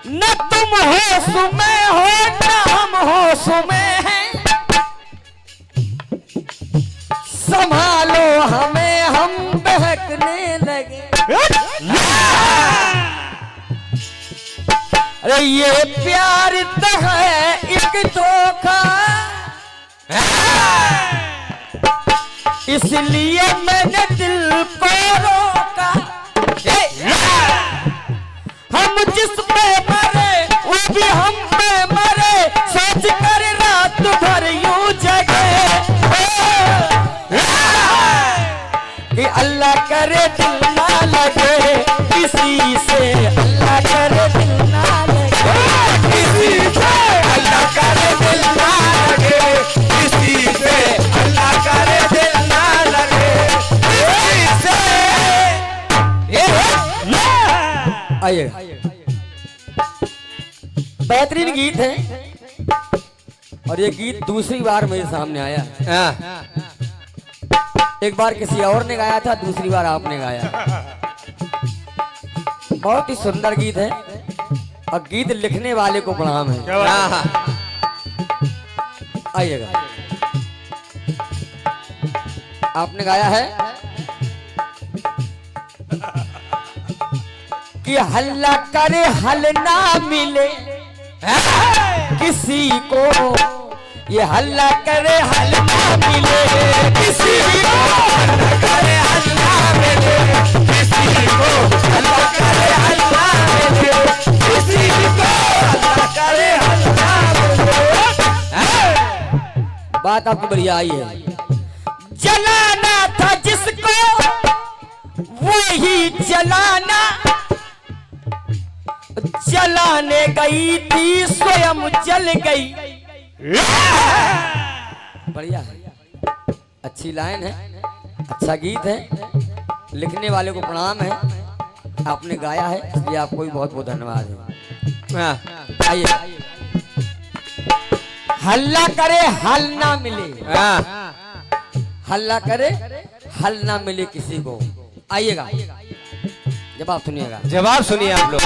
न तुम होश में हो न हम होश में हैं, संभालो हमें हम बहकने लगे। अरे ये प्यार तो है एक धोखा, इसलिए मैंने दिल को रोका। हम जिस पे मरे वो भी हम पे मरे, सोच कर रात भर यूं जगे कि अल्लाह करे दिल ना लगे किसी से, अल्लाह करे दिल ना लगे किसी से, अल्लाह करे दिल ना लगे किसी से, अल्लाह करे दिल ना लगे किसी से। आइए, बेहतरीन गीत है और ये गीत दूसरी बार मेरे सामने आया। एक बार किसी और ने गाया था, दूसरी बार आपने गाया। बहुत ही सुंदर गीत है और गीत लिखने वाले को प्रणाम है। आइएगा, आपने गाया है कि हल्ला करे हल ना मिले किसी को, ये हल्ला करे हल ना मिले किसी को, हल्ला करे हल ना मिले किसी को, हल्ला करे हल ना मिले किसी को, हल्ला करे हल ना मिले। बात आपकी बढ़िया आई है। जलाना था जिसको वही जलाना, जलाने गई थी स्वयं जल गई। बढ़िया है, अच्छी लाइन है, अच्छा गीत है, लिखने वाले को प्रणाम है, आपने गाया है इसलिए आपको भी बहुत बहुत धन्यवाद है। आइए, हल्ला करे हल ना मिले, हल्ला करे हल ना मिले किसी को। आइएगा, जवाब सुनिएगा, जवाब सुनिए आप लोग।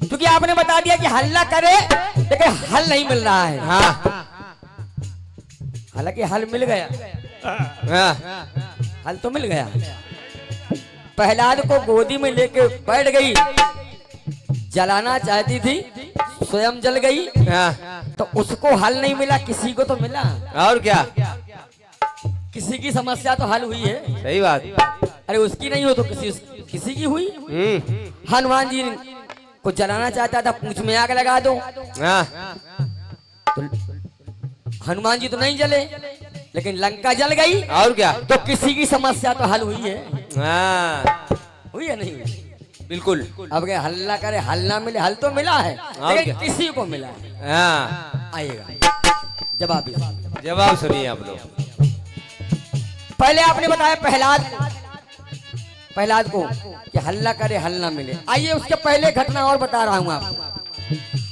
क्योंकि आपने बता दिया कि हल्ला करे लेकिन हल नहीं मिल रहा है। हाँ, हालांकि हल मिल गया, हल तो मिल गया। प्रहलाद को गोदी में लेके बैठ गई, जलाना चाहती थी स्वयं जल गई, तो उसको हल नहीं मिला, किसी को तो मिला। और क्या, किसी की समस्या तो हल हुई है। सही बात। अरे उसकी नहीं हो तो किसी की हुई। हनुमान जी को जलाना चाहता था, पूंछ में आग लगा दो, तो हनुमान जी तो नहीं जले लेकिन लंका जल गई। और क्या, तो किसी की समस्या तो हल हुई है। हुई है नहीं हुई? बिल्कुल। अब क्या हल्ला करे हल ना मिले, हल तो मिला है लेकिन किसी को मिला है। आइएगा, जवाब सुनिए आप लोग। पहले आपने बताया प्रहलाद को कि हल्ला करे हल ना मिले। आइए उसके पहले घटना और बता रहा हूँ आपको।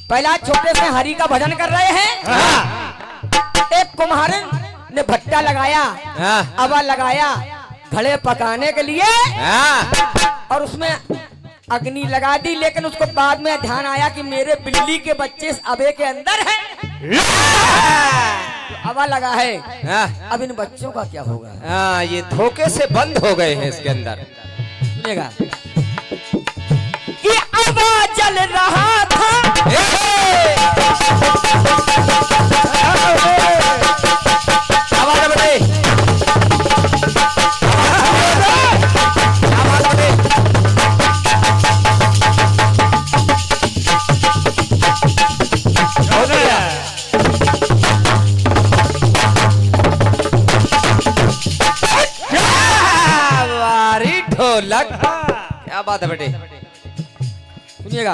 प्रहलाद छोटे से हरि का भजन कर रहे हैं। एक कुम्हारन ने भट्टा लगाया, अवा लगाया घड़े पकाने के लिए, और उसमें अग्नि लगा दी, लेकिन उसको बाद में ध्यान आया कि मेरे बिल्ली के बच्चे इस अबे के अंदर हैं। हवा लगा है, अब इन बच्चों का क्या होगा? ये धोखे से बंद हो गए हैं इसके अंदर। सुनिएगा कि हवा जल रहा था, ढोलक, क्या बात है बेटे। सुनिएगा,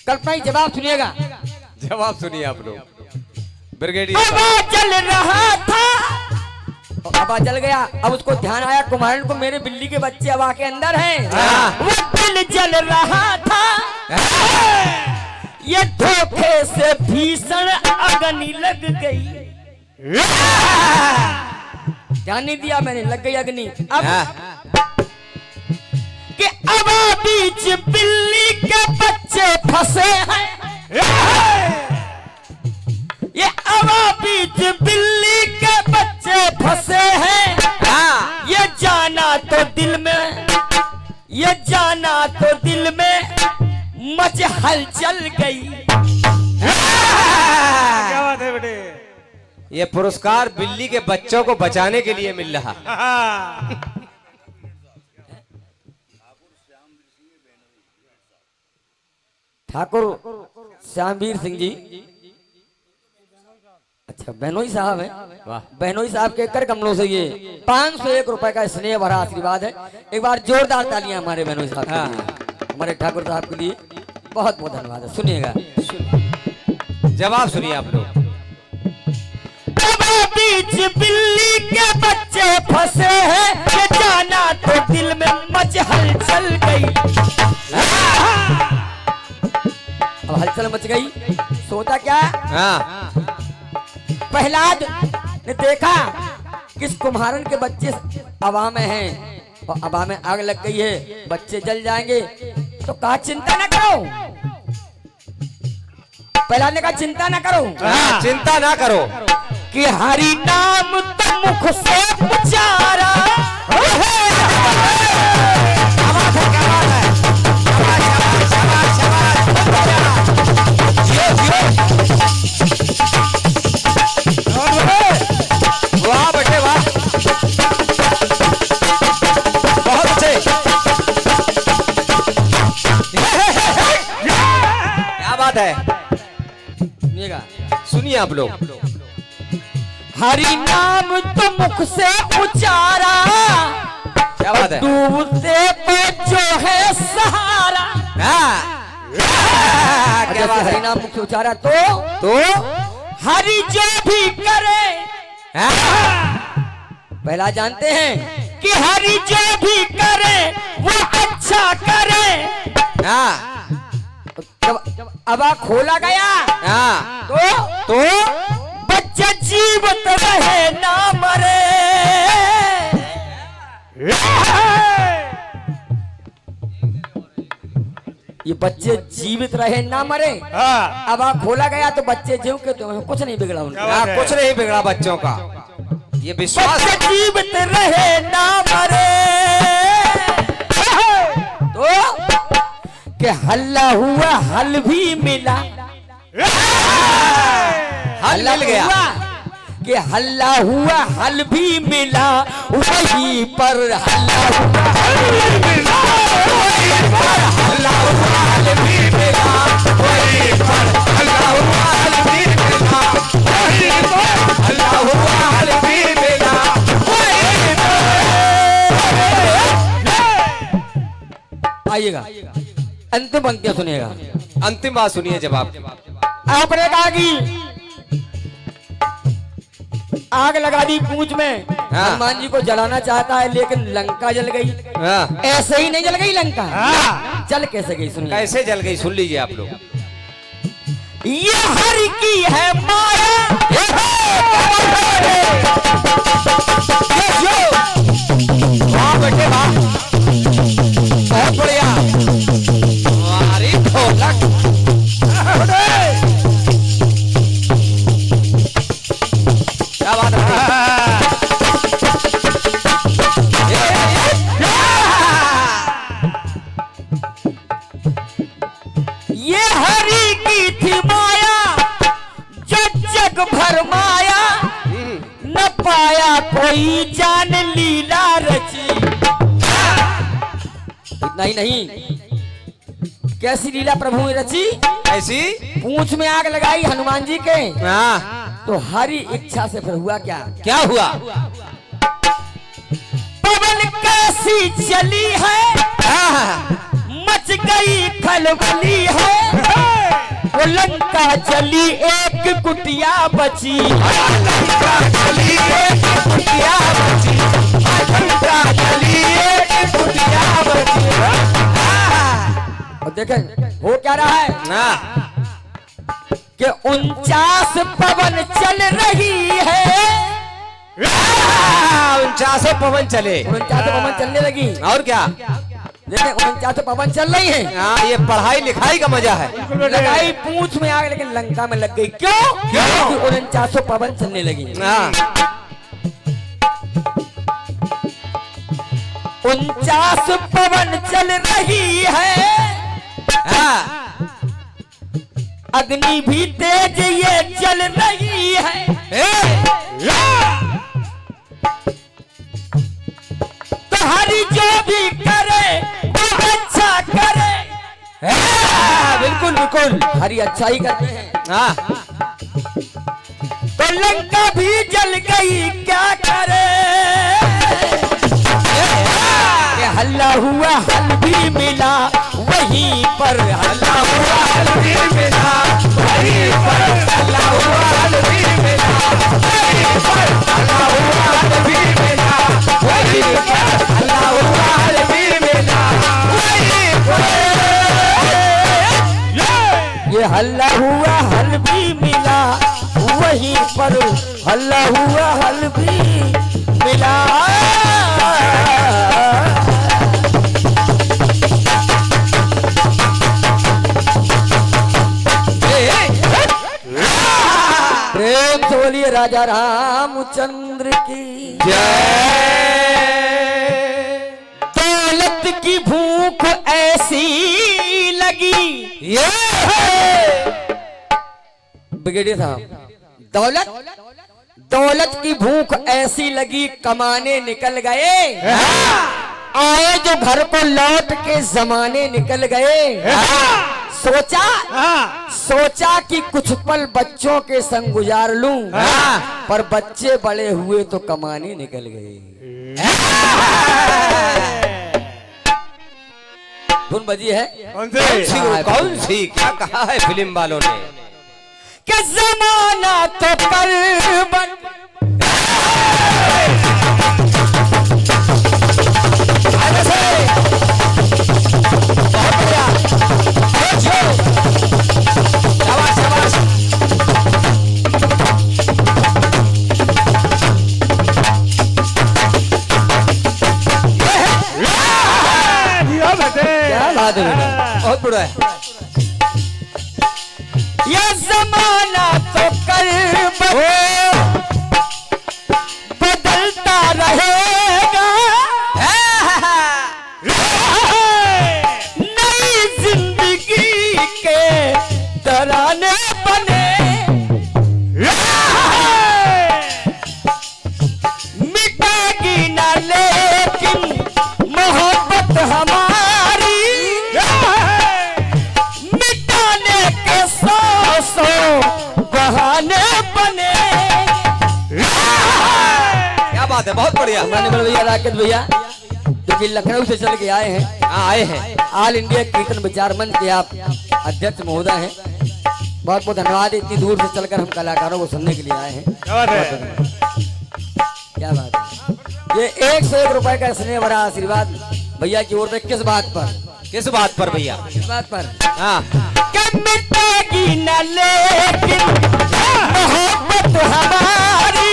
कल्पना ही जवाब सुनिएगा। जवाब सुनिए आप लोग। ब्रिगेडियर हवा जल रहा था, हवा जल गया। अब उसको ध्यान आया कुम्हारन को मेरे बिल्ली के बच्चे हवा के अंदर हैं। वो दिल जल रहा था, ये धोखे से भीषण अग्नि लग गई। ध्यान नहीं दिया मैंने, लग गई अग्नि। अब कि अब बीच बिल्ली के जाना तो दिल में मच हलचल गई। क्या बात है बेटे। ये पुरस्कार बिल्ली के बच्चों को बचाने के लिए मिल रहा। ठाकुर श्यामवीर सिंह जी, अच्छा बहनोई साहब है। वाह, बहनोई साहब के कर कमलों से ये 501 रुपए का स्नेह भरा आशीर्वाद है। एक बार जोरदार तालियां हमारे बहनोई साहब के लिए, हमारे ठाकुर साहब के लिए बहुत बहुत धन्यवाद है। सुनिएगा, जवाब सुनिए आप लोग। बीच बिल्ली के बच्चे फंसे हैं, ये जाना तो दिल में मच हलचल गई। अब हलचल मच गई, सोचा क्या? हाँ, प्रहलाद ने देखा किस कुम्हारन के बच्चे हवा में हैं और हवा में आग लग गई है, बच्चे जल जाएंगे। तो कहा चिंता न करो, प्रहलाद ने कहा चिंता न करो, हाँ, चिंता ना करो कि हरि नाम तो मुख से उचारा। वाह बेटे वाह, बहुत अच्छे। क्या बात है, सुनिएगा, सुनिए आप लोग। हरि नाम तो मुख से उचारा, क्या बात है, डूबते पे जो है सहारा। क्या बात हरि है। नाम मुख से उचारा तो हरि जो भी करे, पहला जानते हैं कि हरि जो भी करे वो अच्छा करे। जब अबा खोला गया तो बच्चा जीवित रहे ना मरे। ये बच्चे जीवित रहे ना मरे। अबा खोला गया तो बच्चे जीव के, तो कुछ नहीं बिगड़ा उनका, कुछ नहीं बिगड़ा बच्चों का, ये विश्वास। बच्चे जीवित रहे ना मरे। तो के हल्ला हुआ हल भी मिला, हल मिल गया, कि हल्ला हुआ हल भी मिला, वहीं पर हल्ला हुआ हल भी मिला, हल्ला हुआ हल भी मिला, वहीं पर हल्ला हुआ हल भी मिला, वहीं पर हल्ला हुआ हल भी मिला, वहीं पर। आइएगा, अंतिम पंक्तियां सुनिएगा। अंतिम बात सुनिए जवाब। आपने कहा कि आग लगा दी पूंछ में, हनुमान जी को जलाना चाहता है लेकिन लंका जल गई। ऐसे ही नहीं जल गई लंका, जल कैसे गई? सुनिए कैसे जल गई, सुन लीजिए आप लोग। ये हरि की है माया, वाह बेटे वाह, बहुत बढ़िया। अरे ढोलक, क्या बात है। ये हरि की थी माया जो जग भर माया, न पाया कोई जान लीला रची। इतना ही नहीं, कैसी लीला प्रभु ने रची? ऐसी पूंछ में आग लगाई हनुमान जी के, हाँ, तो हरि इच्छा से फिर हुआ क्या? क्या हुआ? पवन कैसी चली है, मच गई खलबली है, वो लंका चली एक कुटिया बची, लंका चली एक कुटिया बची, लंका चली एक कुटिया बची। और देखें हो क्या रहा है कि 49 पवन चल रही है, 49 पवन चले, 49 पवन चलने लगी। और क्या? देखें 49 पवन चल रही है। हाँ, ये पढ़ाई लिखाई का मजा है। लगाई पूंछ में आग, लेकिन लंका में लग गई। क्यों? क्योंकि 49 पवन चलने लगी। हाँ, 49 पवन चल रही है, अग्नि भी तेज ये चल रही है। तो हरि जो भी करे वो अच्छा करे। बिल्कुल बिल्कुल, हरि अच्छा ही करते हैं। हाँ। तो लंका भी जल गई क्या करे, हल्ला हुआ हल भी मिला वहीं पर, हल्ला हुआ हल भी मिला वहीं पर, हल्ला हुआ हल भी मिला वहीं पर, हल्ला हुआ हल भी मिला वहीं पर, हल्ला हुआ हल भी मिला वहीं पर। ये हल्ला हुआ हल भी मिला वहीं पर, हल्ला हुआ हल भी मिला। प्रेम से बोलिए राजा रामचंद्र की जय। दौलत की भूख ऐसी लगी, ये ब्रिगेडियर साहब, दौलत की भूख ऐसी लगी, कमाने निकल गए, आए जो घर को लौट के जमाने निकल गए। सोचा कि कुछ पल बच्चों के संग गुजार लूं, पर बच्चे बड़े हुए तो कमाने निकल गए। धुन बजी है कौन सी क्या कहा है फिल्म वालों ने कि जमाना तो पर बहुत बुरा है। ये जमाना तो कर बदलता रहेगा, नई जिंदगी के तराने बने, मिटेगी ना लेकिन मोहब्बत हमारी, बहाने बने। क्या बात है, बहुत बढ़िया। निर्मल भैया, राकेश भैया जो कि लखनऊ से चल के आए हैं, आए हैं। ऑल इंडिया कीर्तन विचार मंच के आप अध्यक्ष महोदय हैं, बहुत बहुत धन्यवाद। इतनी दूर से चलकर हम कलाकारों को सुनने के लिए आए हैं। क्या बात है, ये 101 रुपए का स्नेह भरा आशीर्वाद भैया की ओर से। किस बात पर भैया? किस बात पर? हाँ, मिटेगी न लेकिन मोहब्बत हमारी,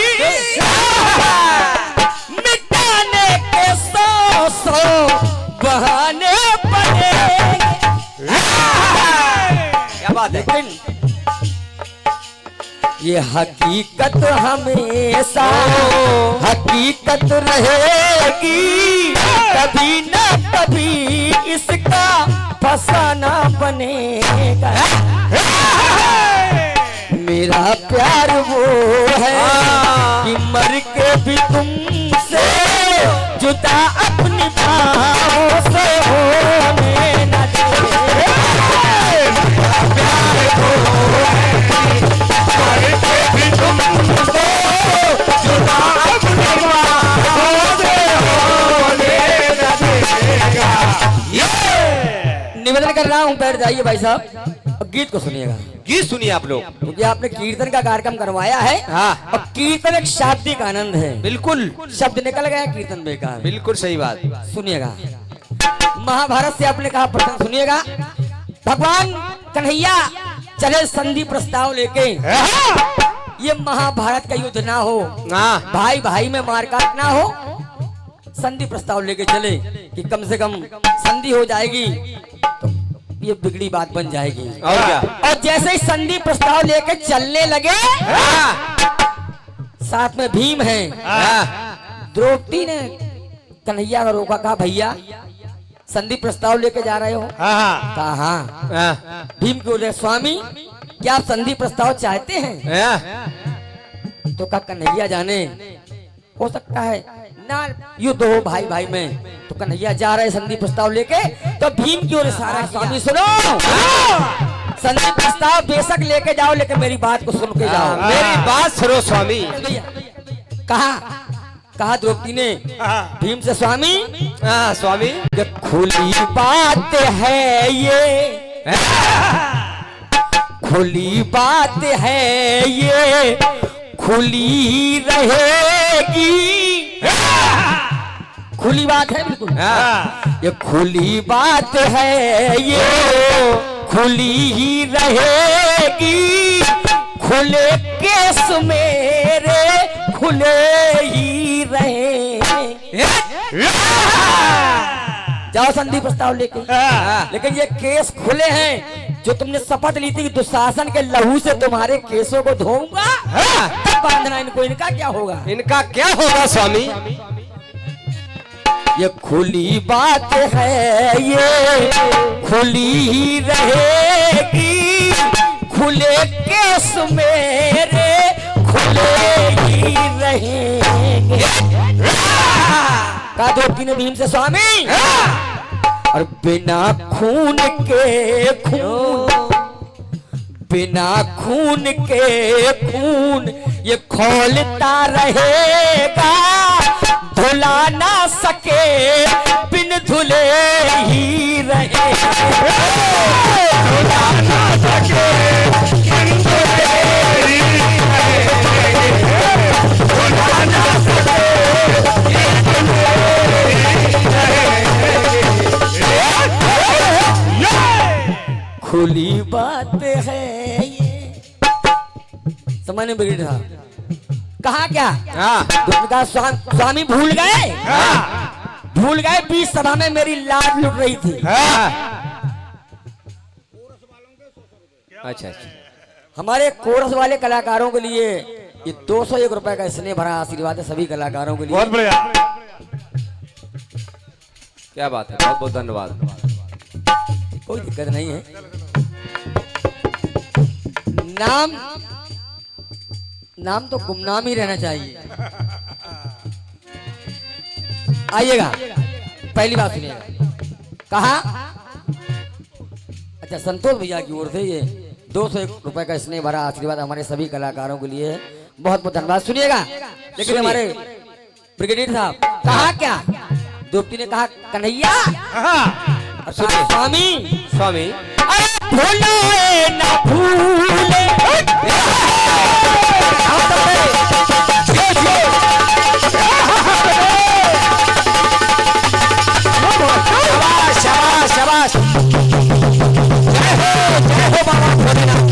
मिटाने के 100 बहाने पड़े। क्या बात है। लेकिन ये हकीकत हमेशा हकीकत रहेगी, कभी न कभी इसका फसाना बनेगा। मेरा प्यार वो है कि मर के भी तुमसे जुदा अपनी बाहों से होने न दे। मेरा प्यार वो है कि मर के भी तुमसे जुदा अपनी बाहों से होने न देगा। निवेदन कर रहा हूँ, बैठ जाइए भाई साहब, गीत को सुनिएगा। गीत सुनिए आप लोग, क्योंकि आपने कीर्तन का कार्यक्रम करवाया है। हाँ। और कीर्तन एक शाब्दिक आनंद है। बिल्कुल, शब्द निकल गया, कीर्तन बेकार। बिल्कुल सही बात। सुनिएगा, महाभारत से आपने कहा प्रसंग सुनिएगा। भगवान कन्हैया चले संधि प्रस्ताव लेके। ये महाभारत का युद्ध ना हो, भाई भाई में मारकाट ना हो, संधि प्रस्ताव लेके चले कि कम से कम संधि हो जाएगी तो ये बिगड़ी बात बन जाएगी। और क्या? और जैसे ही संधि प्रस्ताव लेके चलने लगे, साथ में भीम है, द्रौपदी ने कन्हैया का रोका, कहा भैया संधि प्रस्ताव लेके जा रहे हो? कहा हाँ। भीम को बोले स्वामी क्या आप संधि प्रस्ताव चाहते हैं? तो कहा कन्हैया जाने, हो सकता है ना युद्ध हो भाई भाई में। तो कन्हैया जा रहे संधि प्रस्ताव लेके, तो भीम की ओर इशारा, स्वामी सुनो, संधि प्रस्ताव बेशक लेके जाओ लेकिन मेरी बात को सुन के जाओ। मेरी बात सुनो स्वामी। कहा द्रौपदी ने भीम से, स्वामी स्वामी ये खुली बात है, ये खुली बात है, ये खुली रहेगी। खुली बात है बिल्कुल, ये खुली बात है, ये खुली ही रहेगी। खुले केस मेरे खुले ही रहेंगे। जाओ संधि प्रस्ताव लेके। लेकिन ये केस खुले हैं, जो तुमने शपथ ली थी कि दुशासन के लहू से तुम्हारे केसों को धोऊंगा, तब बांधना इनको। इनका क्या होगा? इनका क्या होगा स्वामी? ये खुली बात है, ये खुली ही रहेगी। खुले केस मेरे खुले ही रहेंगे। कहा द्रौपदी ने भीम से, स्वामी और बिना खून के खून, बिना खून के खून ये खोलता रहेगा। धुला ना सके बिन धुले ही रहेगा। धुला ना सके बिन धुले ही रहेगा। धुला ना सके बिन धुले ही रहेगा। खुली बात है ये। समझ में बिगड़ रहा। कहा क्या? कहा स्वामी भूल गए, भूल गए बीच सभा में मेरी लाज लुट रही थी। अच्छा। हमारे कोरस वाले कलाकारों के लिए ये 201 रुपए का स्नेह भरा आशीर्वाद है सभी कलाकारों के लिए। बहुत बढ़िया, क्या बात है, बहुत बहुत धन्यवाद। कोई दिक्कत नहीं है। नाम तो गुमनाम ही रहना चाहिए। आइएगा, पहली बात सुनिएगा। कहा अच्छा, संतोष भैया की ओर से ये 201 रुपए का स्नेह भरा आशीर्वाद हमारे सभी कलाकारों के लिए बहुत बहुत धन्यवाद। सुनिएगा। लेकिन हमारे ब्रिगेडियर साहब कहा क्या? द्रौपदी ने कहा कन्हैया स्वामी, स्वामी भूले ना भूले। शाबाश शाबाश, जय हो बाबा भोलेनाथ।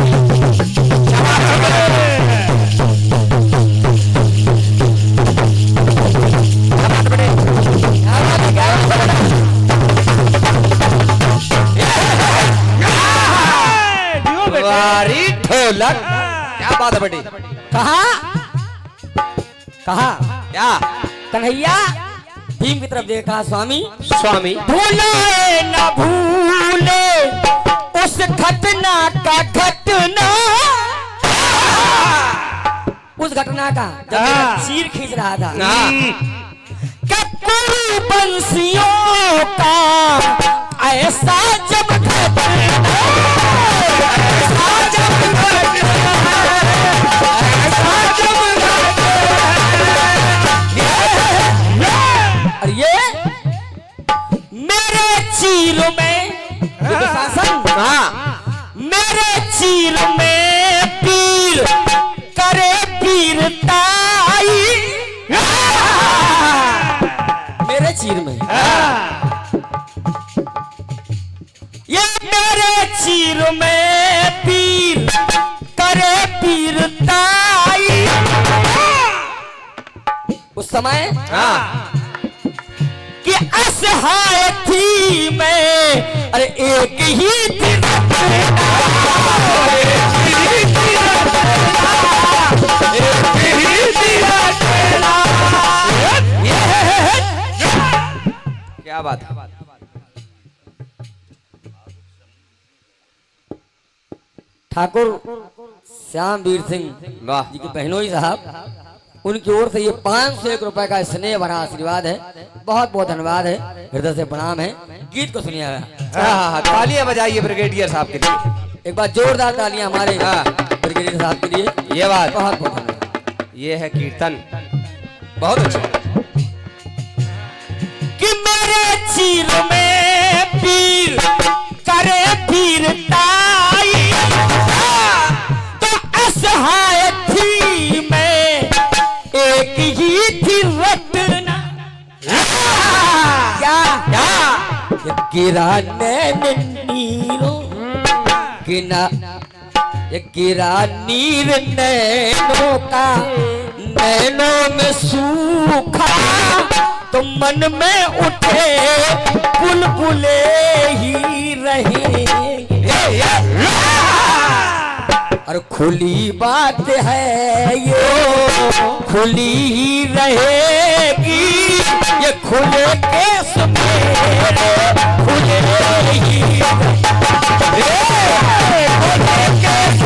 ढोलक, क्या बात है बेटी? कहा कहा क्या? कन्हैया भीम की तरफ देखा, स्वामी स्वामी भूले ना भूले उस घटना का घटना, उस घटना का जब मेरा चीर खींच रहा था। बंसियों का ऐसा जब और ये मेरे चीर में मेरे चीर में पीर करे पीरताई, मेरे चीर में ये मेरे चीर में पीर करे पीरताई। उस समय कि असहाय थी मैं, अरे एक ही दिन ठाकुर श्याम वीर सिंह वाह जी के बहनोई साहब, उनकी ओर से ये 501 रुपए का स्नेह भरा आशीर्वाद है। बहुत बहुत धन्यवाद है, हृदय से प्रणाम है। गीत को सुनिएगा। हाँ, तालियां बजाइए ब्रिगेडियर साहब के लिए। एक बार जोरदार तालियां हमारे ब्रिगेडियर साहब के लिए। ये बात, बहुत बहुत धन्यवाद। ये है कीर्तन, बहुत अच्छा। कि मेरे चीर में पीर करे पीरताई, तो असहाय थी मैं एक ही थी रटना। क्या क्या गिराने में नीरों गिना, गिरा नीर नैनों का नैनों में सूखा, तो मन में उठे बुलबुले ही रहे। और खुली बात है ये खुली ही रहेगी, ये खुले केस मेरे खुले ही खुले केस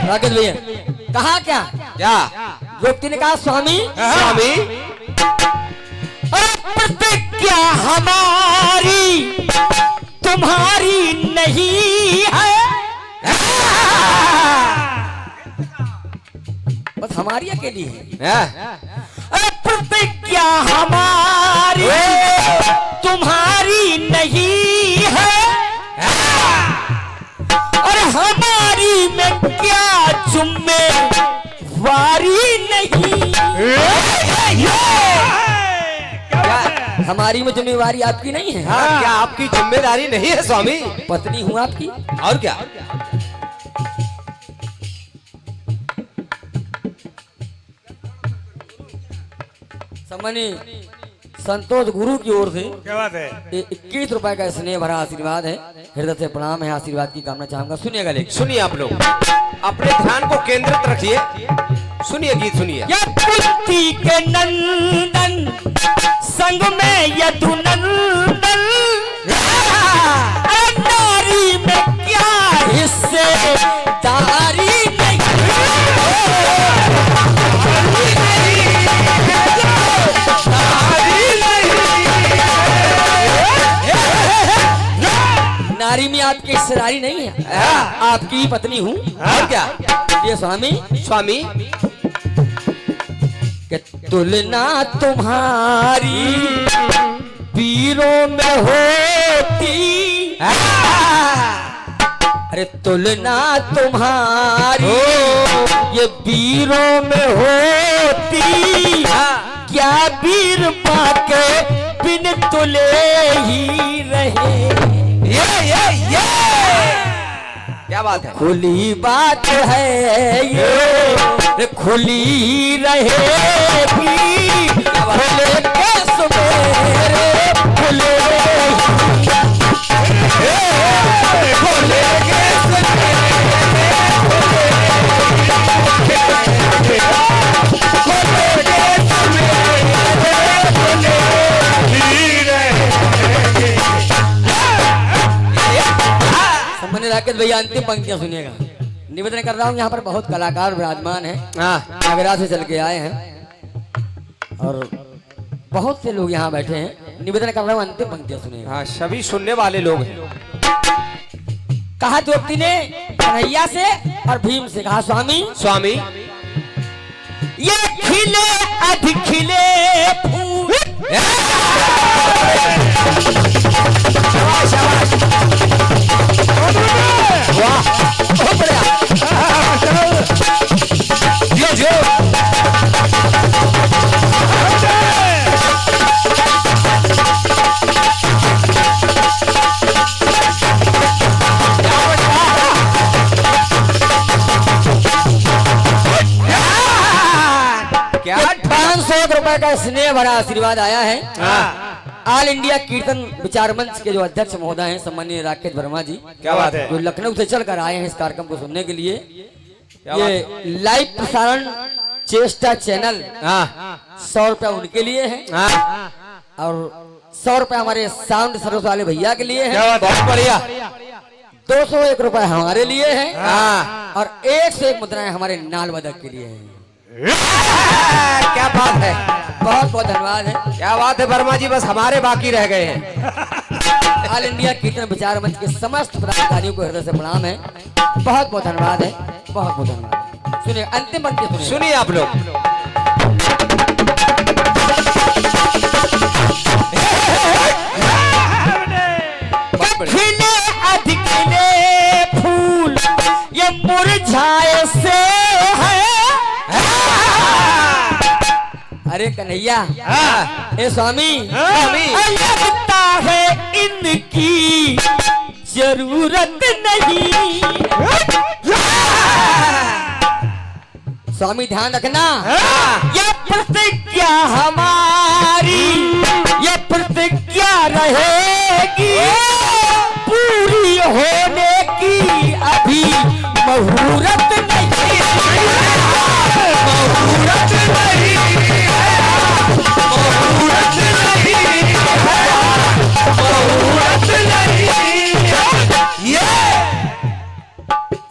राकेश भैया कहा क्या क्या व्यक्ति ने कहा स्वामी स्वामी प्रतिज्ञा हमारी तुम्हारी नहीं है, बस हमारी अकेली है। प्रतिज्ञा हमारी तुम्हारी नहीं है, और हमारी में क्या जिम्मेवारी नहीं। हमारी में जिम्मेवारी आपकी नहीं है। हाँ, क्या आपकी जिम्मेदारी नहीं है स्वामी? पत्नी हूँ आपकी। और क्या? सम्मानीय संतोष गुरु की ओर से क्या बात है? 21 रुपए का स्नेह भरा आशीर्वाद है, हृदय से प्रणाम है। आशीर्वाद की कामना चाहूंगा, सुनिएगा। लेकिन सुनिए आप लोग, अपने ध्यान को केंद्रित रखिए, सुनिए गीत सुनिए। ये कुंती के नंदन संग में यदुनंदन, नारी में क्या हिस्सेदारी नहीं। नारी में आपकी हिस्सेदारी नहीं है, आपकी पत्नी हूँ। और क्या? ये स्वामी स्वामी कि तुलना तुम्हारी वीरों में होती, अरे तुलना तुम्हारी ये वीरों में होती, क्या वीर पाके बिन तुले ही रहे। क्या बात है? खुली बात है ये खुली रहेगी, खुले केस मेरे खुले खुले केस सम्मानित राकेश भैया अंतिम पंक्तियां सुनिएगा। निवेदन कर रहा हूँ, यहाँ पर बहुत कलाकार विराजमान हैं, नगरा से चल के आए हैं और बहुत से लोग यहाँ बैठे हैं। निवेदन कर रहा हूँ, अंतिम पंक्तियां सुनिएगा। हाँ, सभी सुनने वाले लोग हैं। कहा द्रौपदी ने कन्हैया से और भीम से, कहा स्वामी स्वामी ये खिले अधिक खिले फूल, शाबाश शाबाश, वाह बहुत बढ़िया, जो जो क्या 500 रुपए का स्नेह भरा आशीर्वाद आया है। ऑल इंडिया कीर्तन विचार मंच के जो अध्यक्ष महोदय हैं सम्मानीय राकेश वर्मा जी, क्या बात है? जो लखनऊ से चलकर आए हैं इस कार्यक्रम को सुनने के लिए। ये लाइव प्रसारण चेष्टा चैनल हाँ 100 रुपया उनके लिए है हाँ और 100 रुपया हमारे साउंड सर्विस वाले भैया के लिए क्या है। बात है, बहुत बढ़िया। 201 रुपया हमारे लिए है हाँ और 1 से 1 मुद्राएं हमारे नाल वादक के लिए है। क्या बात है, बहुत बहुत धन्यवाद है। क्या बात है वर्मा जी, बस हमारे बाकी रह गए हैं। ऑल इंडिया कीर्तन विचार मंच के समस्त पदाधिकारियों को हृदय से प्रणाम है। बहुत बहुत धन्यवाद है, बहुत बहुत धन्यवाद। सुनिए अंतिम अंत सुनिए। सुनिए आप लोग। खिले अधिकले फूल ये मुरझाए से है। अरे कन्हैया, ए स्वामी, लगता है इनकी जरूरत नहीं। स्वामी ध्यान रखना, ये प्रतिज्ञा हमारी, ये प्रतिज्ञा रहेगी पूरी होने की अभी मुहूर्त नहीं। मुहूर्त नहीं, मुहूर्त नहीं, मुहूर्त नहीं। ये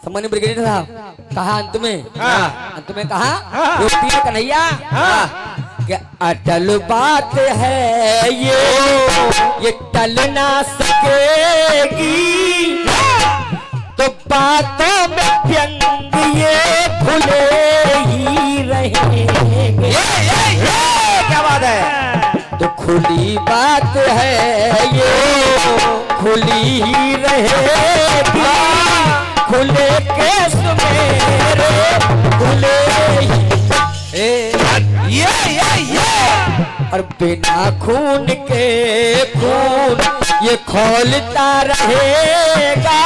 सम्मानित ब्रिगेडियर साहब कहा अंत में, अंत में कहा युक्ति में कन्हैया कि अटल बात है ये टल ना सकेगी, तो बातों में व्यंग ये खुले ही रहेंगे। क्या बात है, तो खुली बात है ये खुली ही रहेगी, खुले केस मेरे खुले ही। और बिना खून के खून ये खोलता रहेगा,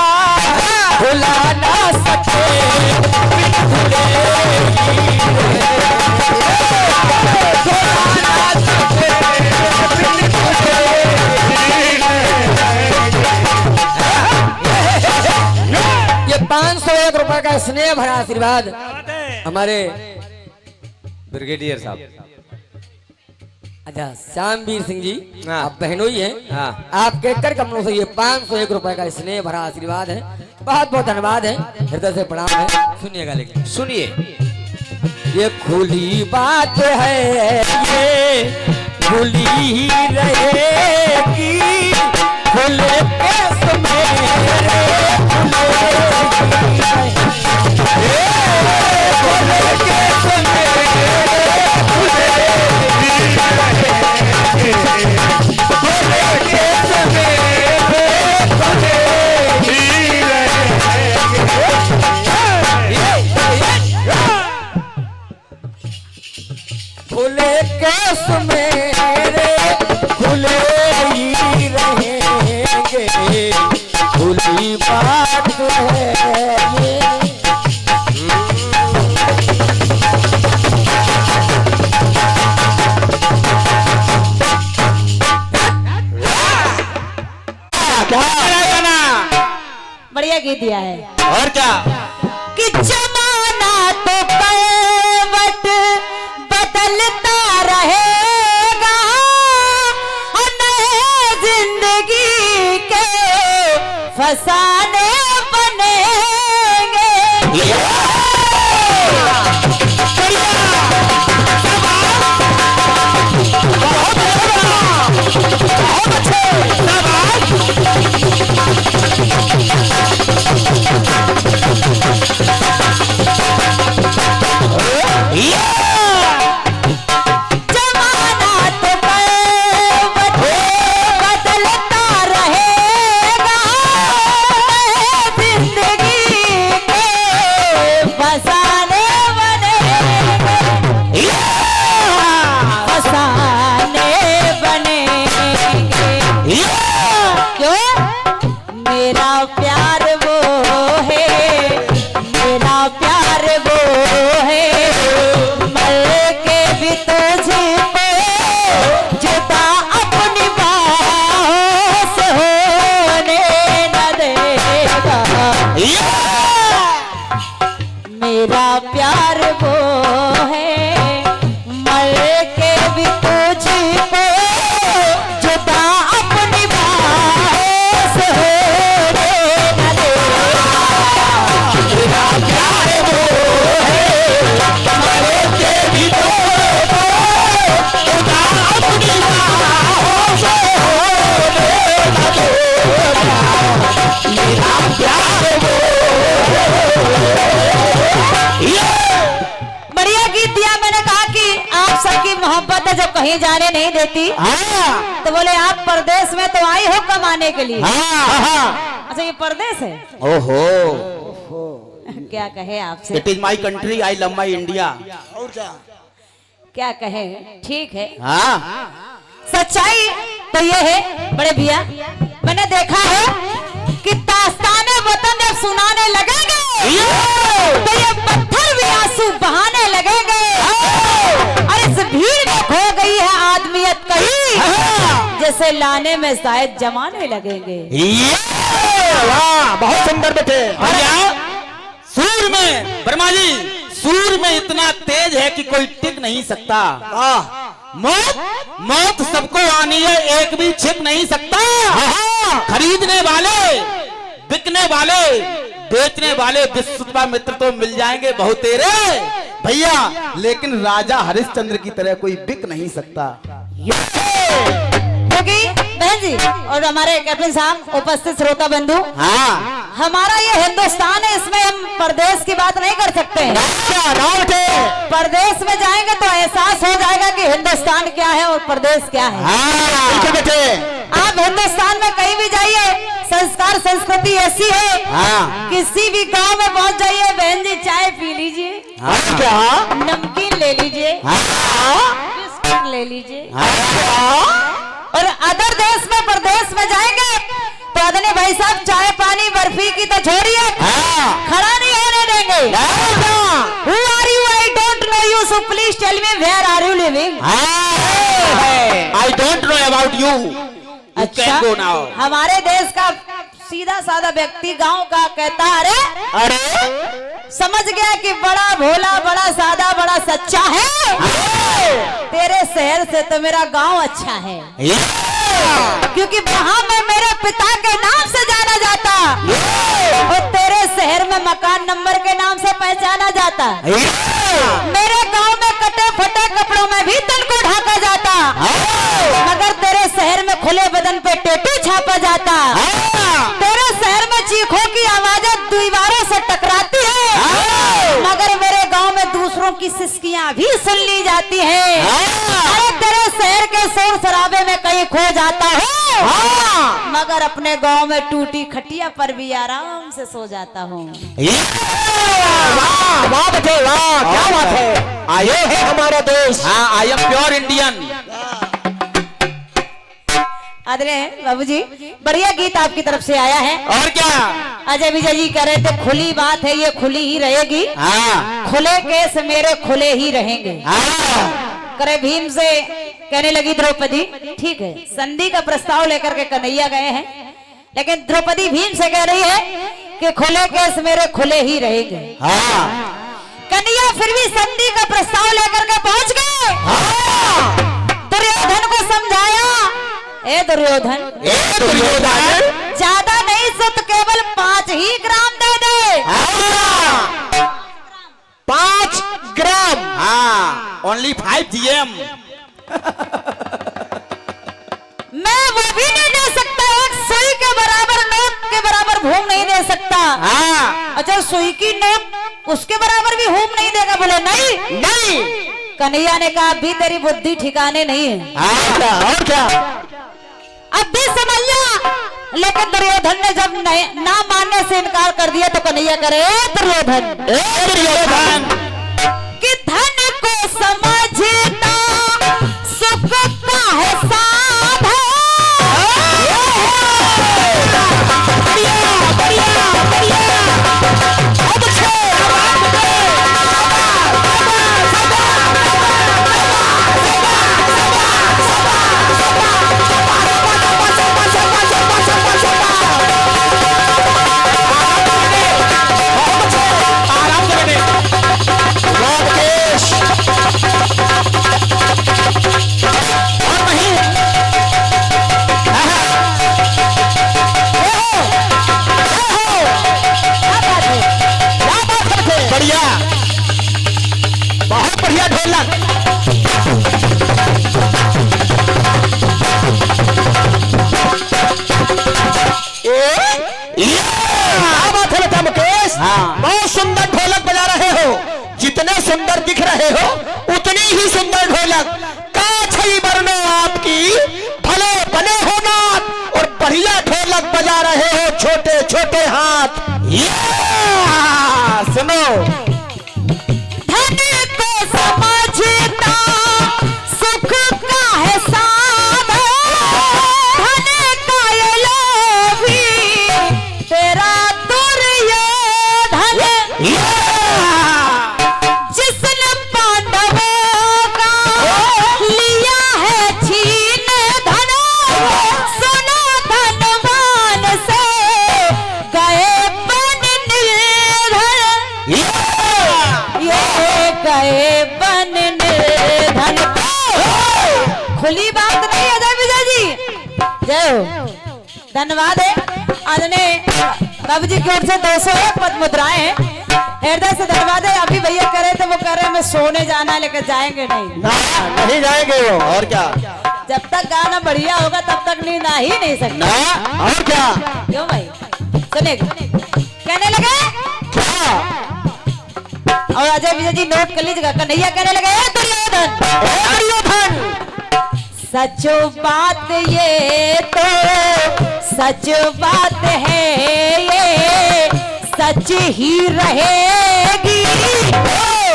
खुला ना सके खुले ही ये 501 रुपए का स्नेह भरा आशीर्वाद हमारे ब्रिगेडियर साहब। अच्छा श्यामवीर सिंह जी, हाँ। आप बहनोई हैं, हाँ। आपके कर कमलों से ये 501 रुपए का स्नेह भरा आशीर्वाद है। बहुत बहुत धन्यवाद है, हृदय से प्रणाम है। सुनिएगा लेकिन सुनिए। ये खुली बात है ये खुली ही रहेगी, खुले केस मेरे खुले केस खुले केस मेरे खुले ही रहेंगे, खुली बात है ये। बढ़िया गीत दिया है। और क्या, कि जमाना तो करवट बदलता रहेगा, और नए जिंदगी के फसाने बनेंगे। जमाना तो बदलता रहेगा, जिंदगी के फसाने बनेंगे, फसाने बनेंगे। क्यों? मेरा प्यार वो है, मेरा प्यार वो है, मर के भी तुझे पे जुदा अपनी बाहों से होने न देगा। मेरा प्यार वो है, गीत दिया, मैंने कहा कि आप सबकी मोहब्बत है जो कहीं जाने नहीं देती। हाँ तो बोले आप परदेश में तो आई हो कमाने के लिए। हाँ। अच्छा ये परदेश है? ओहो, क्या कहे आपसे, it is my country, I love my India. और क्या कहे। ठीक है, हाँ सच्चाई तो ये है बड़े भैया, मैंने देखा है कि दास्ताने वतन जब सुनाने लगेंगे तो ये पत्थर भी आंसू बहाने लगेंगे। और इस भीड़ में खो गई है आदमियत कहीं, जैसे लाने में शायद जमाने लगेंगे। वाह, बहुत सुंदर बेटे। भैया सूर में, वर्मा जी, सूर में इतना तेज है कि कोई टिक नहीं सकता। मौत सबको आनी है, एक भी छिप नहीं सकता। खरीदने वाले, बिकने वाले, बेचने वाले विश्वामित्र तो मिल जाएंगे बहुत तेरे भैया, लेकिन राजा हरिश्चंद्र की तरह कोई बिक नहीं सकता। क्योंकि बहन जी और हमारे कैप्टन साहब, उपस्थित श्रोता बंधु, हाँ, हमारा ये हिंदुस्तान है, इसमें हम परदेश की बात नहीं कर सकते हैं। परदेश में जाएंगे तो एहसास हो जाएगा कि हिंदुस्तान क्या है और प्रदेश क्या है। हाँ, बेटे आप हिंदुस्तान में कहीं भी जाइए, संस्कार संस्कृति ऐसी है। हाँ, किसी भी गांव में पहुंच जाइए, बहन जी चाय पी लीजिए, हाँ, क्या नमकीन ले लीजिए, हाँ, बिस्कुट ले लीजिए। हाँ, और अदर देश में प्रदेश में जाएंगे तो आदरणीय भाई साहब चाय पानी बर्फी की तो छोड़िए, खड़ा नहीं होने देंगे। Who are you? I don't know you, so please tell me where are you living? I don't know about you. You can go now. हमारे देश का सीधा साधा व्यक्ति गांव का कहता है, अरे समझ गया कि बड़ा भोला, बड़ा सादा, बड़ा सच्चा है। तेरे शहर से तो मेरा गांव अच्छा है, क्योंकि वहां में मेरे पिता के नाम से जाना जाता और तेरे शहर में मकान नंबर के नाम से पहचाना जाता। मेरे गांव में कटे फटे कपड़ों में भी तन को ढाका जाता, मगर तेरे शहर में खुले बदन पे टैटू छापा जाता। तेरे शहर में चीखों की आवाजें दीवारों से टकराती है, मगर मेरे गांव में दूसरों की सिसकियां भी सुन ली जाती है। अरे तेरे शहर के शोर शराबे में कहीं खो जाता है, मगर अपने गांव में टूटी खटिया पर भी आराम से सो जाता हूँ। वाह वाह बेटे वाह, क्या बात है। आए है हमारा देश। हाँ, आई एम प्योर इंडियन। आदरणीय बाबूजी, बढ़िया गीत आपकी तरफ से आया है। और क्या अजय विजय जी कह रहे थे खुली बात है, ये खुली ही रहेगी। हाँ, खुले केस मेरे खुले ही रहेंगे। हाँ, करे भीम से कहने लगी द्रौपदी, ठीक है संधि का प्रस्ताव लेकर के कन्हैया गए हैं, लेकिन द्रौपदी भीम से कह रही है कि खुले केस मेरे खुले ही रहेंगे। हाँ, कन्हैया फिर भी संधि का प्रस्ताव लेकर के पहुंच गए। दुर्योधन को समझाया, ए दुर्योधन, ज्यादा नहीं सो तो केवल 5 ही ग्राम दे दे। 5 ग्राम। हाँ, ओनली 5 GM। मैं वो भी नहीं दे सकता, एक सुई के बराबर नोट के बराबर भूम नहीं दे सकता। हाँ, अच्छा सुई की नोट उसके बराबर भी भूम नहीं देगा? बोले नहीं नहीं। कन्हैया ने कहा अभी तेरी बुद्धि ठिकाने नहीं है। और क्या अब भी समझ लिया। लेकिन दुर्योधन ने जब ना मानने से इनकार कर दिया तो कन्हैया करे, दुर्योधन कि धन को समझता सुख का है साधन। बहुत सुंदर ढोलक बजा रहे हो, जितने सुंदर दिख रहे रहे हो उतनी ही सुंदर ढोलक का छई बरनो आपकी भले बने हो नाथ और बढ़िया ढोलक बजा रहे हो छोटे छोटे हाथ। सुनो धन को समझता सुख का है साधन, धन का ये लोभी तेरा दुर्योधन, जिसने पांडवों का लिया है छीन धन, सुना धनवान से गए बन निर्धन, ये गए बन निर्धन। खुली बात नहीं है जय विजय जी, जय हो। धन्यवाद है आदने बाबू जी की ओर से 201 पद मुद्राएं हैं, हृदय से धन्यवाद है। अभी भैया करे तो वो कह रहे हमें सोने जाना है लेकर जाएंगे नहीं, नहीं जाएंगे वो, और क्या जब तक गाना बढ़िया होगा तब तक नींद आ ही नहीं सकती। ना, और क्या क्यों भाई सुनेगा कहने लगे क्या और अजय विजय जी नोट कर लीजिएगा। कन्हैया कहने लगे "ए दुर्योधन, ए दुर्योधन, सच बात ये तो सच बात है, ये सच ही रहेगी,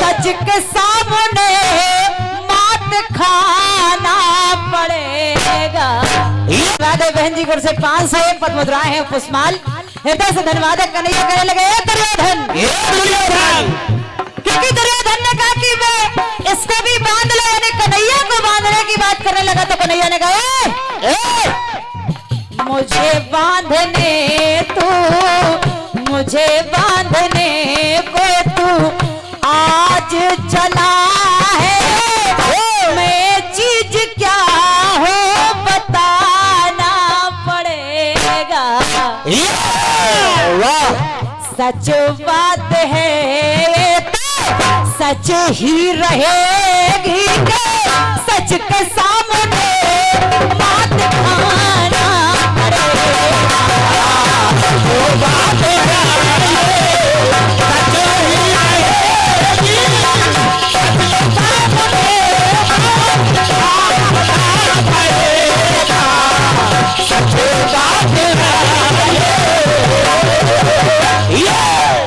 सच के सामने मात खाना पड़ेगा। धन्यवाद है बहन जी की ओर से 501 पद मुद्राएं हैं पुष्पमाल, हृदय से धन्यवाद है। कन्हैया कहने लगे "ए दुर्योधन, क्योंकि दुर्योधन ने कहा कि मैं इसको भी बांध लो, यानी कन्हैया को बांधने की बात करने लगा तो कन्हैया ने कहा मुझे बांधने तू, मुझे बांधने को तू आज चला है, मैं चीज क्या हो बताना पड़ेगा। सच बात है तो सच ही रहेगी, सच के सामने बात खाना पड़ेगा। वो बात है सच ही रहेगी, सच के सामने बात खाना पड़ेगा। सच बात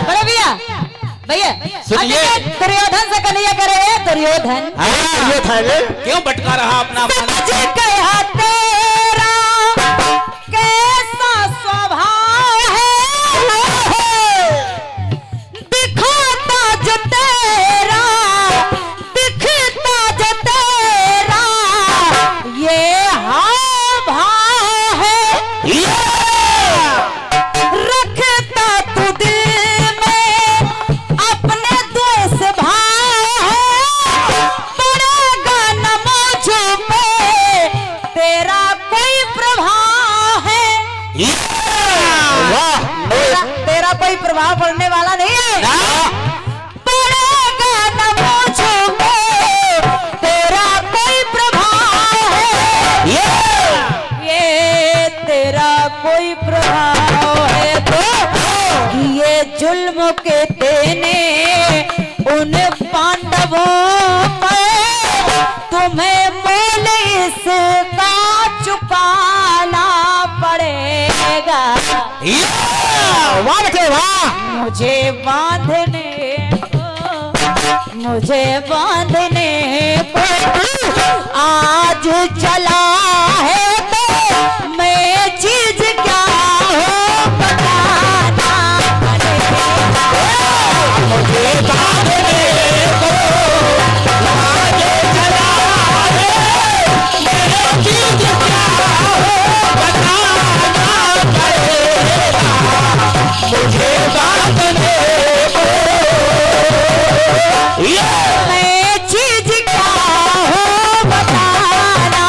बड़े भैया सुनिए। दुर्योधन से कन्हैया करे दुर्योधन, क्यों भटका रहा अपना समझ गया तेरा कैसा स्वभाव है, दिखाता जो तेरा, दिखता जो तेरा ये हाव भाव है, रखता तू दिल में अपने द्वेष भाव है, पड़ेगा न मुझ पे तेरा कोई प्रभाव है। तेरा कोई प्रभाव पड़ने वाला नहीं है, पड़ेगा न मुझ पे तेरा कोई प्रभाव है, ये तेरा कोई प्रभाव है तो ये जुल्म के देने उन पांडवों पर तुम्हें मोल इसका चुकाना पड़ेगा। मुझे बांधने को आज चला है तो मैं चीज क्या हो बताना पड़ेगा। मुझे बांधने को आज चला है, मैं चीज क्या हो बताना पड़ेगा। मुझे बांधने को मैं चीज क्या हो बताना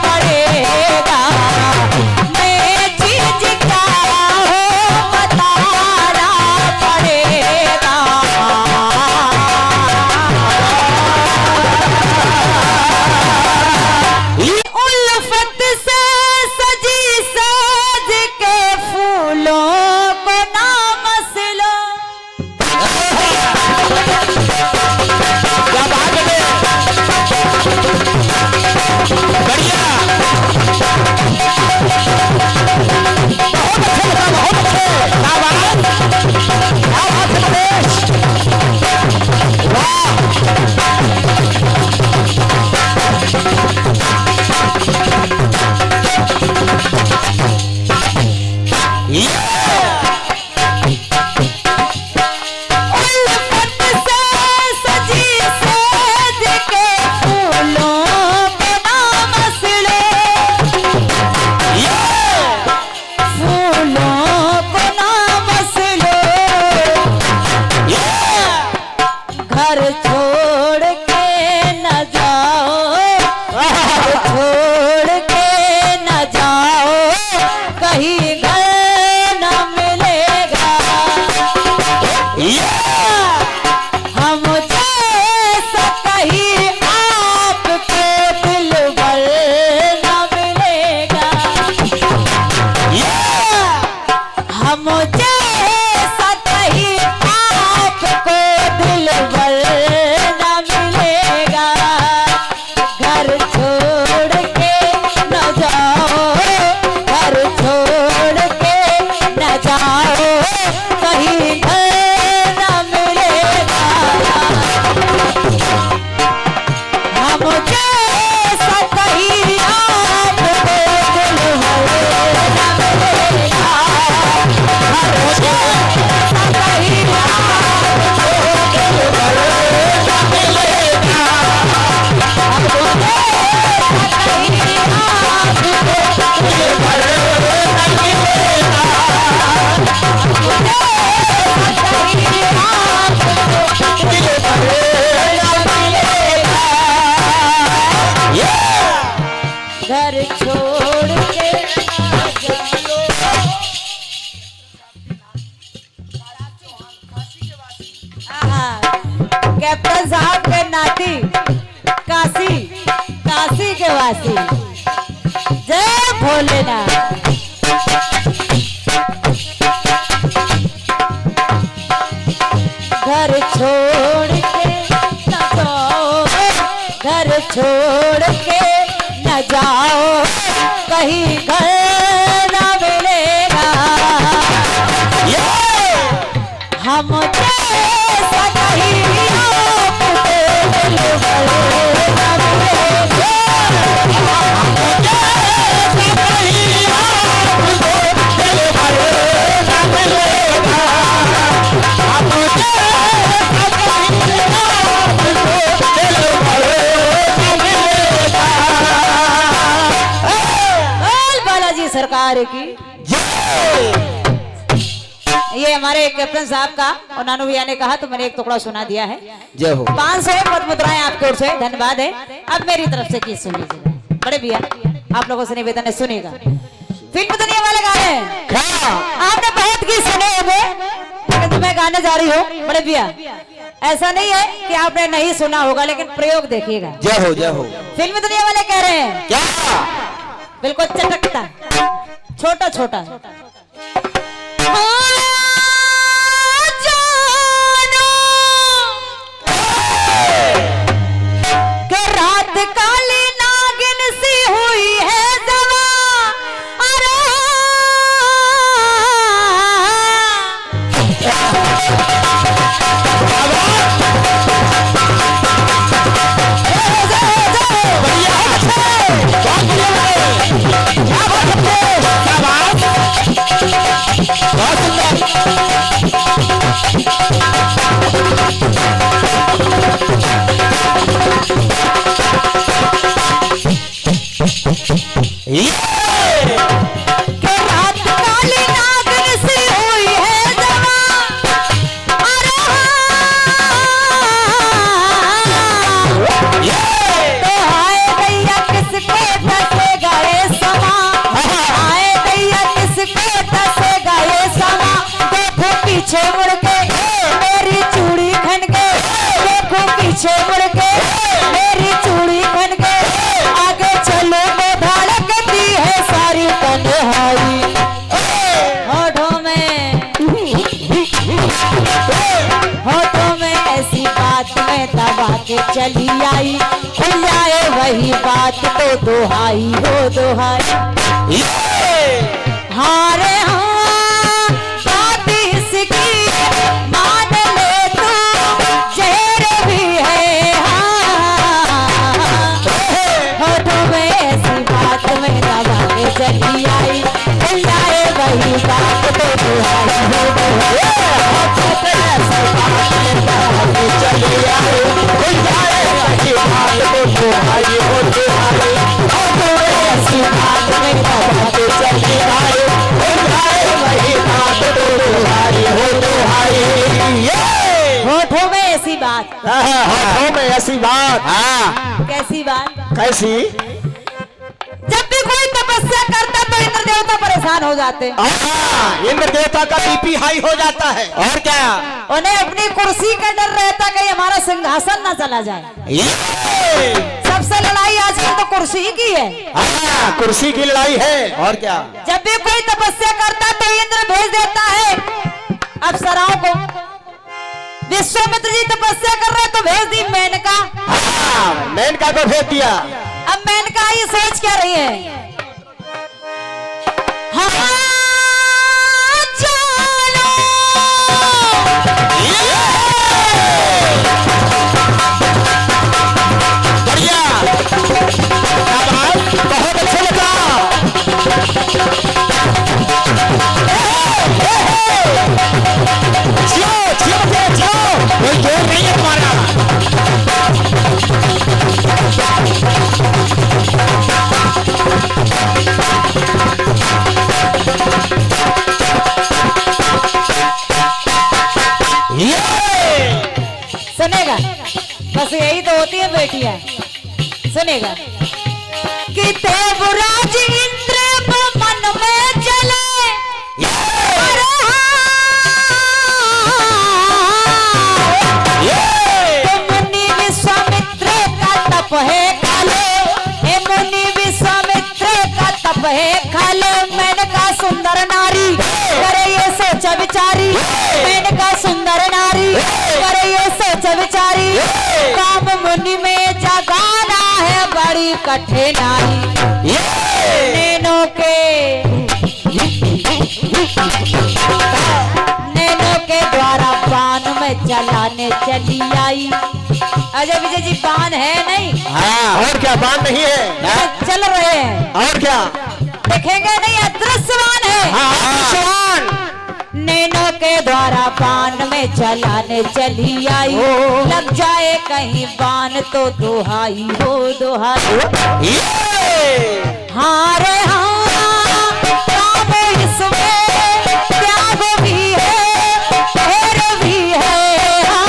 पड़ेगा, मैं चीज क्या हो बताना पड़ेगा। उल्फत से सजी साज के फूलों को ना मसलो, घर छोड़ के न जाओ, घर छोड़ के न जाओ, कहीं घर न मिलेगा। हम जैसा कहीं आपको दिलबर न मिलेगा। हम जैसा कहीं आपको दिलबर न मिलेगा। घर छोड़ के न जाओ, घर छोड़ के न जाओ, कहीं घर न मिलेगा। हम जैसा कहीं आपको दिलबर न मिलेगा। घर जैसा कहीं आपको दिलबर न मिलेगा। हम जैसा कहीं आपको दिलबर न मिलेगा। घर छोड़ के कैप्टन साहब के नाती काशी, काशी के वासी, जय भोलेनाथ। घर छोड़ के न जाओ, घर छोड़ के न जाओ, कहीं घर न मिलेगा। हम जैसा कहीं आपको दिलबर न मिलेगा। हम जैसा कहीं आपको दिलबर न मिलेगा। हम जैसा कहीं आपको दिलबर न मिलेगा। बोल बालाजी सरकार की। ये हमारे कैप्टन साहब का और नानू भैया ने कहा तो मैंने एक टुकड़ा सुना दिया है। जय हो। 500 पद मुद्राएं आपकी ओर से, धन्यवाद है। अब मेरी तरफ से गीत सुन लीजिएगा। बड़े भैया आप लोगों से निवेदन है, सुनिएगा। फिल्म दुनिया वाले गाने आपने बहुत गीत सुने होंगे, लेकिन तो मैं गाने जा रही हूँ। बड़े भैया ऐसा नहीं है कि आपने नहीं सुना होगा, लेकिन प्रयोग देखिएगा। जय हो, जय हो। फिल्म दुनिया वाले कह रहे हैं क्या? बिल्कुल चटकता, छोटा छोटा। रात काली नागिन सी हुई है जवा, अरे रात काली नागिन सी हुई है जवा, अरे तो हाय दैया किसको दसे गए समा, हाय दैया किसको दसे गए समा। देखो पीछे मुड़ के मेरी चूड़ी खन के, देखो पीछे मुड़ के मेरी चूड़ी खन के, आगे चलो मैं धड़कती है सारी तन्हाई। होठों में ऐसी बात में दबा के चली आई, खुल जाए वही बात तो दुहाई हो दुहाई। हारे हाँ बात इसकी मान ले तू, जहर भी है हाँ। होठों में ऐसी बात में दबा के चली आई, खुल जाए वही बात तो दुहाई हो दुहाई। ऐसी बात में दबा के चली आई, खुल जाए वही बात तो दुहाई हो दुहाई। ऐसी बात में दबा के चली आई, खुल जाए हाथों में ऐसी बात। कैसी बात? कैसी? जब भी कोई तपस्या करता तो इंद्र देवता परेशान हो जाते। इंद्र देवता का बीपी हाई हो जाता है। और क्या? उन्हें अपनी कुर्सी का डर रहता कि हमारा सिंहासन ना चला जाए। सबसे लड़ाई आजकल तो कुर्सी की है। कुर्सी की लड़ाई है। और क्या? जब भी कोई तपस्या करता तो इंद्र भेज देता है अप्सराओं को। विश्वामित्र जी तपस्या कर रहे तो भेज दी मेनका। मेनका को भेज दिया। अब मेनका ये सोच क्या रही है? हाँ चलो बढ़िया, बहुत अच्छा लगा। कोई जोर नहीं है तुम्हारा। सुनेगा, बस यही तो होती है बेटियां। सुनेगा कि देवराज इंद्र को मन में चले। अरे मुनि विश्वामित्र का तप है खाले। हे मुनि विश्वामित्र का तप है खाले। मैंने कहा सुंदर नारी करे ये सोच विचारी। मैंने कहा सुंदर नारी करे ये सोच विचारी। काम मुनि में जगाना है बड़ी कठिनाई। नैनों के द्वारा बाण में चलाने चली आई। अजय विजय जी बाण है नहीं? और क्या? बाण नहीं है, चल रहे हैं। और क्या? देखेंगे नहीं, अदृश्यवान है। नैनों के द्वारा बाण में चलाने चली आई। लग जाए कहीं बाण तो दुहाई हो दुहाई। हाँ रे हाँ, काम इसमें त्याग भी है, फेर भी है। हाँ,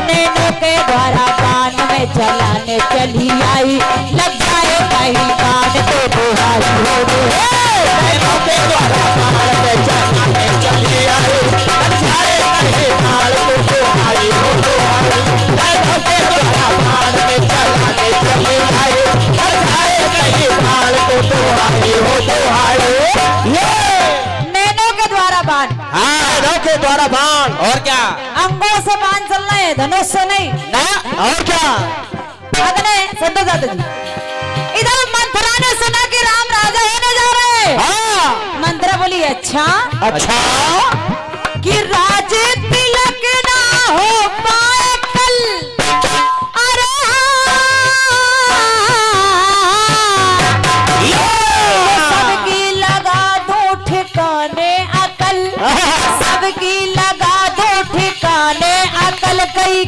नैनों के द्वारा बाण में चलाने चली आई। लग जाए कहीं बाण तो दुहाई हो दुहाई। नैनों के द्वारा बाण में चलाने चली आई। लग जाए कहीं बाण तो दुहाई हो दुहाई। नैनों के द्वारा बाण में चलाने चली आई। लग जाए कहीं बाण तो दुहाई हो दुहाई। नैनों के द्वारा बाण। नैनों के द्वारा बाण। और क्या? अंगों से बाण चलना है, धनुष से नहीं ना, और क्या? अगले संतो जाते जी। इधर मंत्रा ने सुना कि राम राजा होने जा रहे हैं। मंत्रा बोली अच्छा अच्छा, कि राज तिलक ना हो पाए कल। अरे सबकी लगा दो ठिकाने अकल। सबकी लगा दो ठिकाने अकल। कई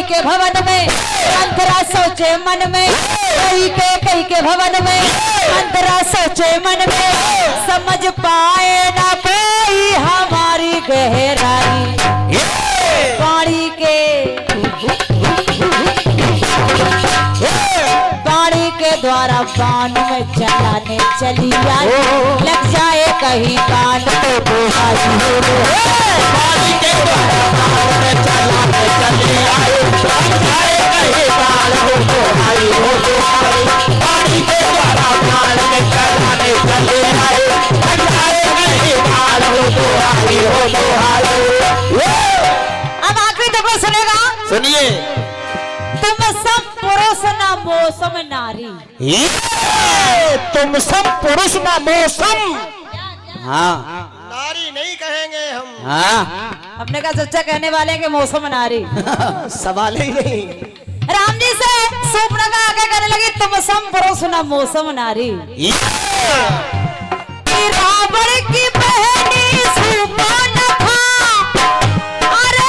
के भवन में मंत्रा सोचे मन में। कई के भवन में मंत्रा सोचे मन में। समझ पाए ना कोई हमारी गहराई। पानी के द्वारा बाण में चलाने चली आई। लग जाए कहीं बाण तो दुहाई हो दुहाई। पानी के द्वारा बाण में चलाने चली आई। लग जाए कहीं बाण तो दुहाई हो दुहाई। पानी के द्वारा बाण में चलाने चली आई। लग जाए कहीं बाण तो दुहाई हो दुहाई। अब आखिरी टुकड़ा सुनेगा। सुनिए। तुम सब पुरुष ना मौसम नारी। तुम सब पुरुष ना मौसम। हाँ नारी नहीं कहेंगे हम। हाँ, अपने का सच्चा कहने वाले के मौसम नारी। सवाल ही नहीं। राम जी से सूपनगा आगे कहने लगी तुम सब पुरुष ना मौसम नारी। रावण की बहनी सूपनखा। अरे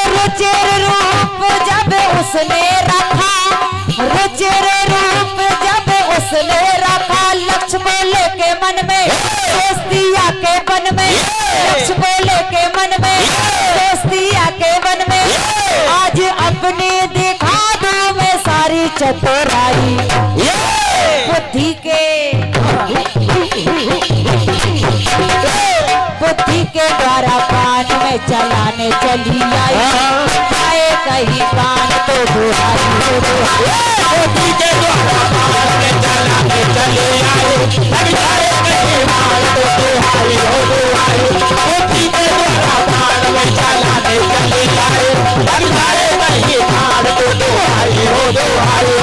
रुचिर रूप जब उसने रखा। रुचिर रूप जब उसने रखा। लक्ष्मण के मन में सोच दिया के मन में चतुराई बुद्धि के द्वारा कान में चलाने चली आई आए कहीं कान तो दुहाई हो दुहाई बुद्धि के द्वारा कान में चलाने चली आई लग जाए कहीं कान तो दुहाई हो दुहाई बुद्धि के द्वारा कान में चलाने चली आई लग जाए कहीं कान तो दुहाई हो दुहाई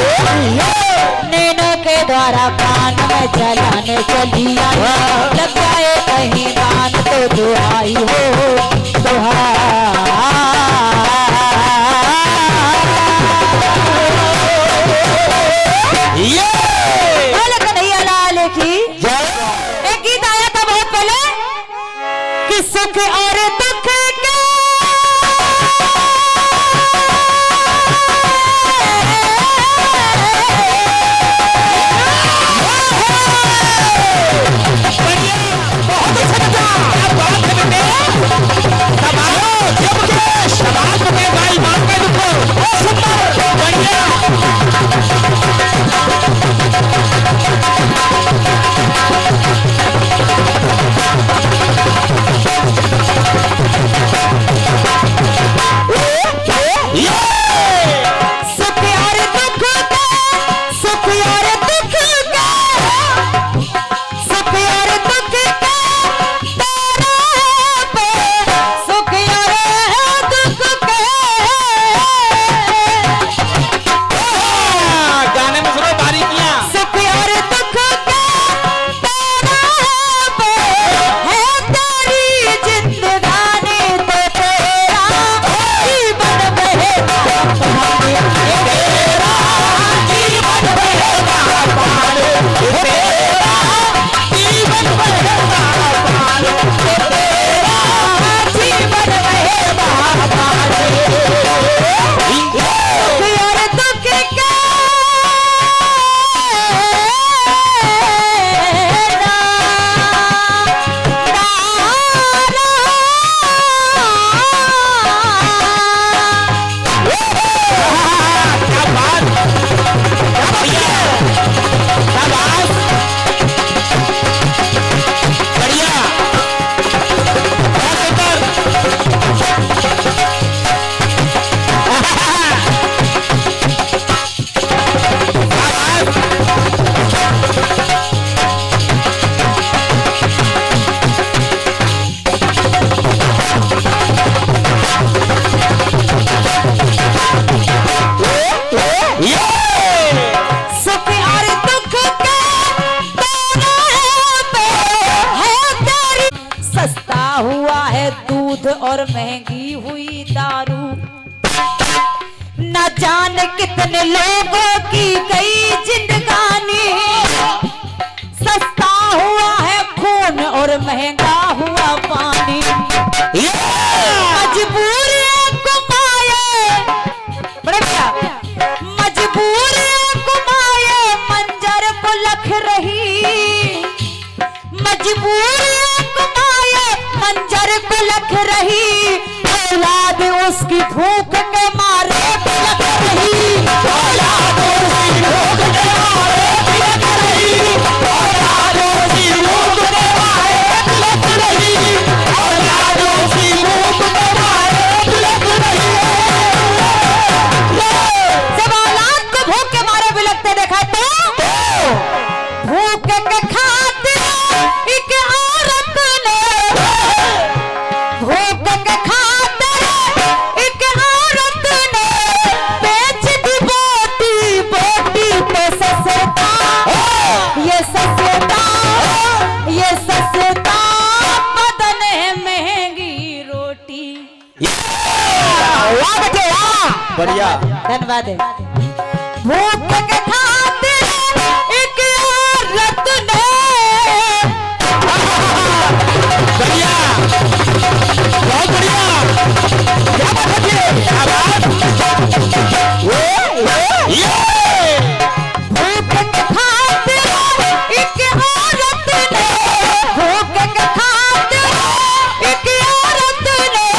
नैनों के द्वारा कान में चलाने चली आई लग जाए कहीं कान तो दुहाई हो दुहाई कन्हैया लाल की एक गीत आया था बहुत पहले कि सुख और दुख के और महंगी हुई दारू न जाने कितने लोगों की गई जिंदगानी सस्ता हुआ है खून और महंगा हुआ पानी मजबूरियां कुमाए मजबूरियां कुमाए मंजर को लख रही मजबूरियां कुमाए मंजर को लख रही औलाद उसकी भूख के मारे लख रही औलाद उसकी भूख के मारे लख रही औलाद उसकी भूख के मारे लख रही औलाद उसकी भूख के मारे लख रही जब औलाद को भूख के मारे बिलखते देखा तो भूख के खातिर एक औरत ने भूख के खातिर एक औरत ने बेच दी बोटी बोटी पे सस्ता ये सस्ता बदन है महंगी रोटी वाह बेटे वाह बढ़िया। धन्यवाद है भूख के खातिर एक औरत ने बढ़िया बहुत बढ़िया क्या बात है क्या बात ये भूख के खातिर एक औरत ने भूख के खातिर एक औरत ने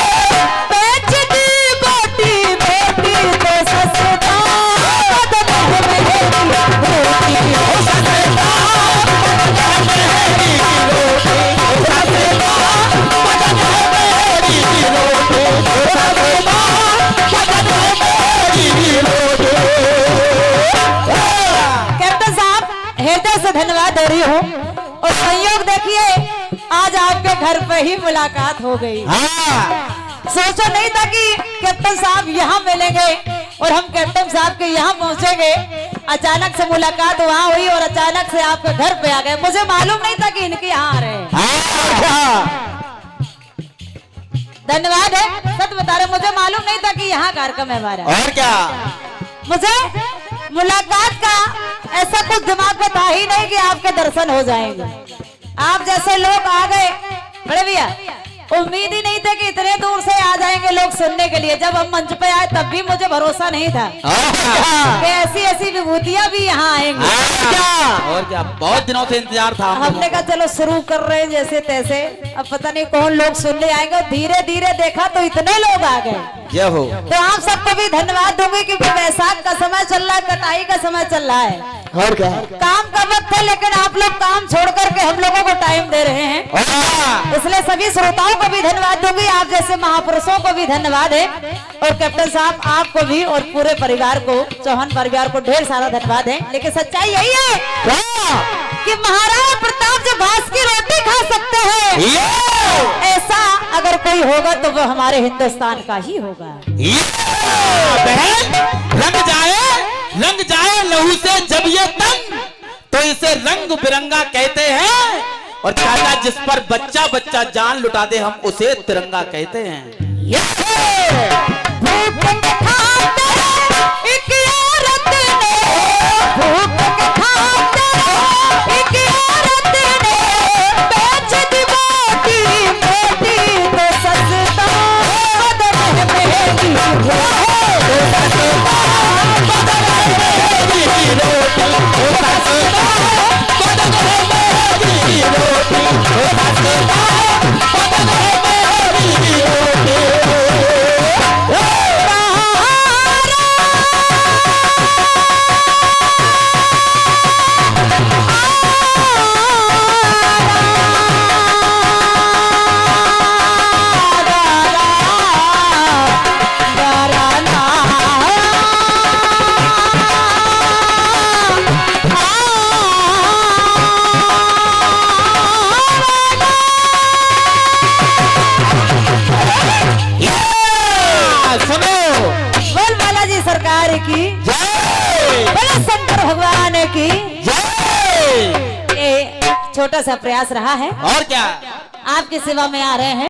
बेच दी बोटी बोटी तो सस्ता बदन है घर पे ही मुलाकात हो गई। हाँ सोचा नहीं था कि कैप्टन साहब यहाँ मिलेंगे और हम कैप्टन साहब के यहाँ पहुँचेंगे। अचानक से मुलाकात वहाँ हुई और अचानक से आपके घर पे आ गए। मुझे मालूम नहीं था कि इनके यहाँ आ रहे हैं। धन्यवाद है, सच बता रहे, मुझे मालूम नहीं था कि यहाँ कार्यक्रम है हमारा। और क्या, मुझे मुलाकात का ऐसा कुछ दिमाग में था ही नहीं कि आपके दर्शन हो जाएंगे। आप जैसे लोग आ गए बड़े भैया, उम्मीद ही नहीं था कि इतने दूर से आ जाएंगे लोग सुनने के लिए। जब हम मंच पे आए तब भी मुझे भरोसा नहीं था कि ऐसी ऐसी विभूतियां भी यहाँ आएंगी। और क्या, बहुत दिनों से इंतजार था। हमने कहा चलो शुरू कर रहे हैं जैसे तैसे, अब पता नहीं कौन लोग सुनने आएंगे। धीरे धीरे देखा तो इतने लोग आ गए। जय हो। तो आप सबको भी धन्यवाद दूंगी क्योंकि वैसाख का समय चल रहा है, कटाई का समय चल रहा है। और क्या, काम का वक्त है लेकिन आप लोग काम छोड़ करके हम लोगों को टाइम दे रहे हैं, इसलिए सभी श्रोताओं को भी धन्यवाद दूंगी। आप जैसे महापुरुषों को भी धन्यवाद है और कैप्टन साहब आपको भी और पूरे परिवार को, चौहान परिवार को ढेर सारा धन्यवाद है। लेकिन सच्चाई यही है कि महाराणा प्रताप जो घास की रोटी खा सकते हैं, ऐसा अगर कोई होगा तो वो हमारे हिंदुस्तान का ही होगा। बहन, रंग जाए लहू से जब ये तन, तो इसे रंग बिरंगा कहते हैं। और चाचा जिस पर बच्चा बच्चा जान लुटा दे हम उसे तिरंगा कहते हैं। की जय, बोलो शंकर भगवान की जय। छोटा सा प्रयास रहा है और क्या, आपकी सेवा में आ रहे हैं।